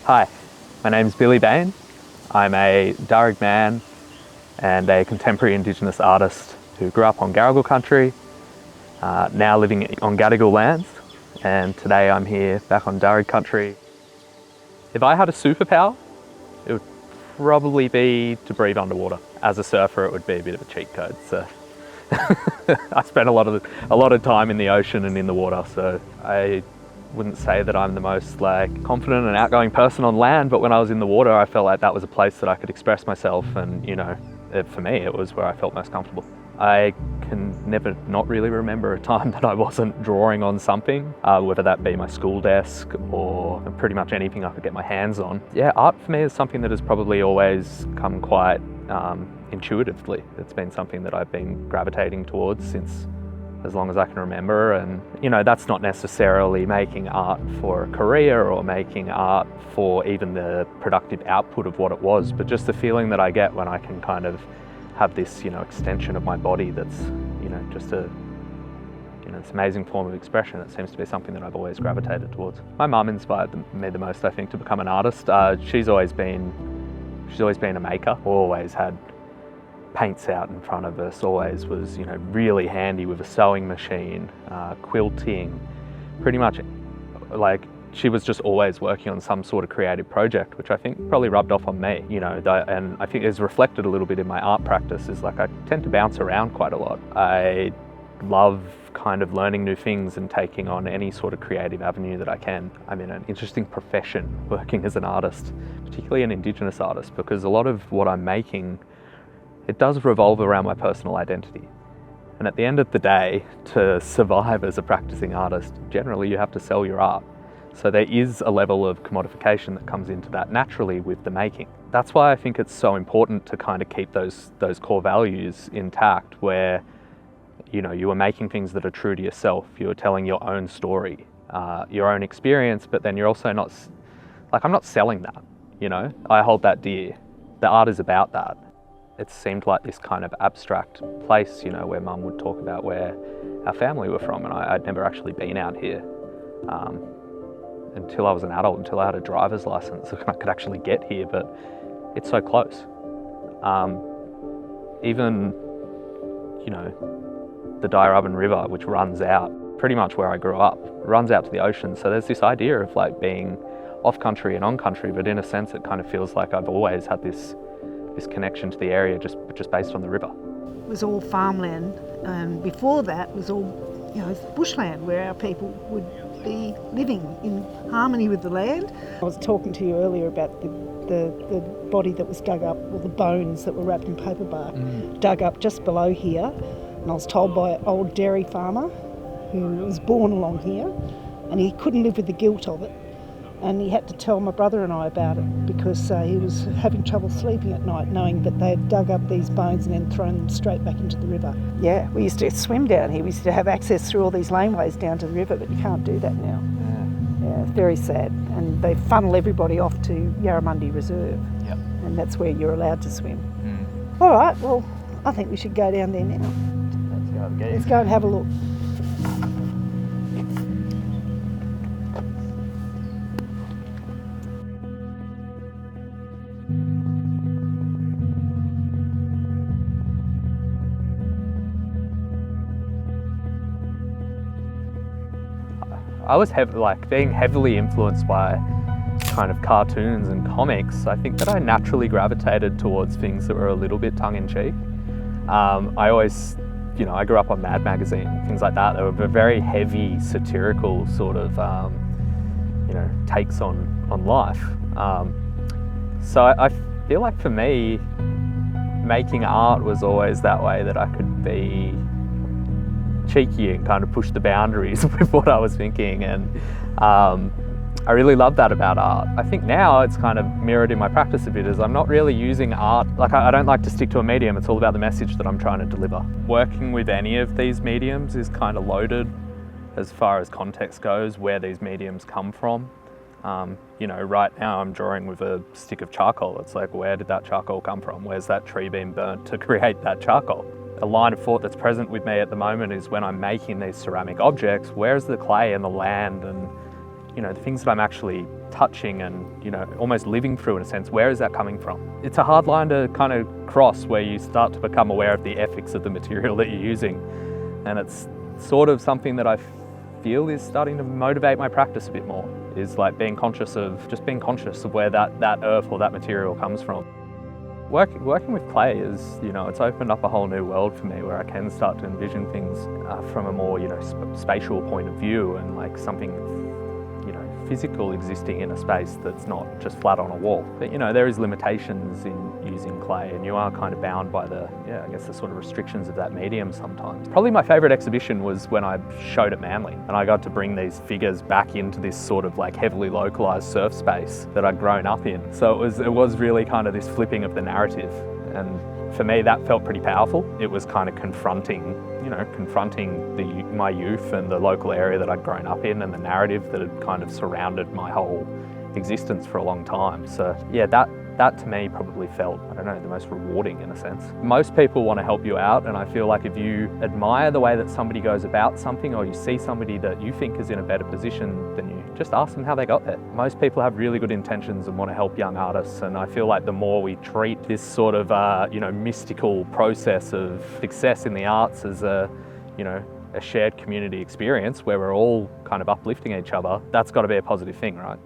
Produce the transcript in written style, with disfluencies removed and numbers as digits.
Hi, my name's Billy Bain. I'm a Dharug man and a contemporary Indigenous artist who grew up on Dharug Country, now living on Gadigal lands, and today I'm here back on Dharug Country. If I had a superpower, it would probably be to breathe underwater. As a surfer, it would be a bit of a cheat code. So I spent a lot of time in the ocean and in the water, so I wouldn't say that I'm the most confident and outgoing person on land, but when I was in the water, I felt like that was a place that I could express myself, and for me, it was where I felt most comfortable. I can never not really remember a time that I wasn't drawing on something, whether that be my school desk or pretty much anything I could get my hands on. Yeah, art for me is something that has probably always come quite intuitively. It's been something that I've been gravitating towards since as long as I can remember, and that's not necessarily making art for a career or making art for even the productive output of what it was, but just the feeling that I get when I can kind of have this extension of my body that's just a this amazing form of expression. It seems to be something that I've always gravitated towards. My mum inspired me the most, I think, to become an artist. She's always been a maker, always had paints out in front of us, always was really handy with a sewing machine, quilting, pretty much she was just always working on some sort of creative project, which I think probably rubbed off on me, and I think is reflected a little bit in my art practice, is I tend to bounce around quite a lot. I love kind of learning new things and taking on any sort of creative avenue that I can. I'm in an interesting profession working as an artist, particularly an Indigenous artist, because a lot of what I'm making, it does revolve around my personal identity. And at the end of the day, to survive as a practicing artist, generally you have to sell your art. So there is a level of commodification that comes into that naturally with the making. That's why I think it's so important to kind of keep those core values intact, where you are making things that are true to yourself. You're telling your own story, your own experience, but then you're also not, I'm not selling that, I hold that dear. The art is about that. It seemed like this kind of abstract place, where Mum would talk about where our family were from, and I'd never actually been out here until I was an adult, until I had a driver's license, so I could actually get here, but it's so close. Even, the Dharug River, which runs out pretty much where I grew up, runs out to the ocean, so there's this idea of being off country and on country, but in a sense it kind of feels like I've always had this connection to the area just based on the river. It was all farmland, and before that was all bushland, where our people would be living in harmony with the land. I was talking to you earlier about the body that was dug up, or the bones that were wrapped in paper bark, dug up just below here, and I was told by an old dairy farmer who was born along here, and he couldn't live with the guilt of it. And he had to tell my brother and I about it, because he was having trouble sleeping at night, knowing that they had dug up these bones and then thrown them straight back into the river. Yeah, we used to swim down here. We used to have access through all these laneways down to the river, but you can't do that now. Yeah, it's very sad. And they funnel everybody off to Yarramundi Reserve. Yep. And that's where you're allowed to swim. All right, well, I think we should go down there now. Let's go and have a look. I was being heavily influenced by kind of cartoons and comics. I think that I naturally gravitated towards things that were a little bit tongue-in-cheek. I always, I grew up on Mad Magazine, things like that. They were very heavy, satirical sort of, takes on life. So I feel like for me, making art was always that way that I could be cheeky and kind of push the boundaries with what I was thinking, and I really love that about art. I think now it's kind of mirrored in my practice a bit, as I'm not really using art, I don't like to stick to a medium. It's all about the message that I'm trying to deliver. Working with any of these mediums is kind of loaded as far as context goes, where these mediums come from. Right now I'm drawing with a stick of charcoal. It's where did that charcoal come from? Where's that tree been burnt to create that charcoal? A line of thought that's present with me at the moment is when I'm making these ceramic objects, where's the clay and the land and you know, the things that I'm actually touching and, you know, almost living through in a sense, where is that coming from? It's a hard line to kind of cross where you start to become aware of the ethics of the material that you're using. And it's sort of something that I feel is starting to motivate my practice a bit more, is like being conscious of where that earth or that material comes from. Working with clay is, you know, it's opened up a whole new world for me where I can start to envision things from a more, you know, spatial point of view, and like something, you know, physical existing in a space that's not just flat on a wall. But, you know, there is limitations in using clay, and you are kind of bound by the sort of restrictions of that medium sometimes. Probably my favourite exhibition was when I showed at Manly, and I got to bring these figures back into this sort of like heavily localised surf space that I'd grown up in. So it was really kind of this flipping of the narrative, and for me that felt pretty powerful. It was kind of confronting my youth and the local area that I'd grown up in, and the narrative that had kind of surrounded my whole existence for a long time. So yeah, that to me probably felt, I don't know, the most rewarding in a sense. Most people want to help you out, and I feel like if you admire the way that somebody goes about something, or you see somebody that you think is in a better position than you, just ask them how they got there. Most people have really good intentions and want to help young artists, and I feel like the more we treat this sort of mystical process of success in the arts as a shared community experience where we're all kind of uplifting each other, that's got to be a positive thing, right?